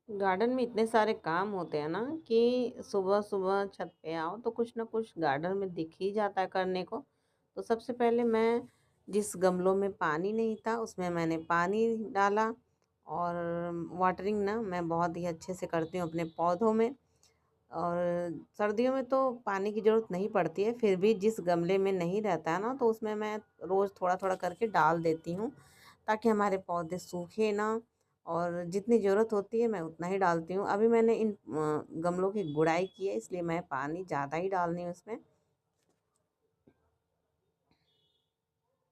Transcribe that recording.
Garden में इतने सारे काम होते हैं ना कि सुबह-सुबह छत पे आओ तो कुछ ना कुछ गार्डन में दिख ही जाता है करने को। तो सबसे पहले मैं जिस गमलों में पानी नहीं था उसमें मैंने पानी डाला और वाटरिंग ना मैं बहुत ही अच्छे से करती हूँ अपने पौधों में। और सर्दियों में तो पानी की ज़रूरत नहीं पड़ती है, फिर भी जिस गमले में नहीं रहता है ना तो उसमें मैं रोज़ थोड़ा-थोड़ा करके डाल देती हूँ, ताकि हमारे पौधे सूखे ना। और जितनी ज़रूरत होती है मैं उतना ही डालती हूँ। अभी मैंने इन गमलों की गुड़ाई की है इसलिए मैं पानी ज़्यादा ही डाल रही हूँ इसमें।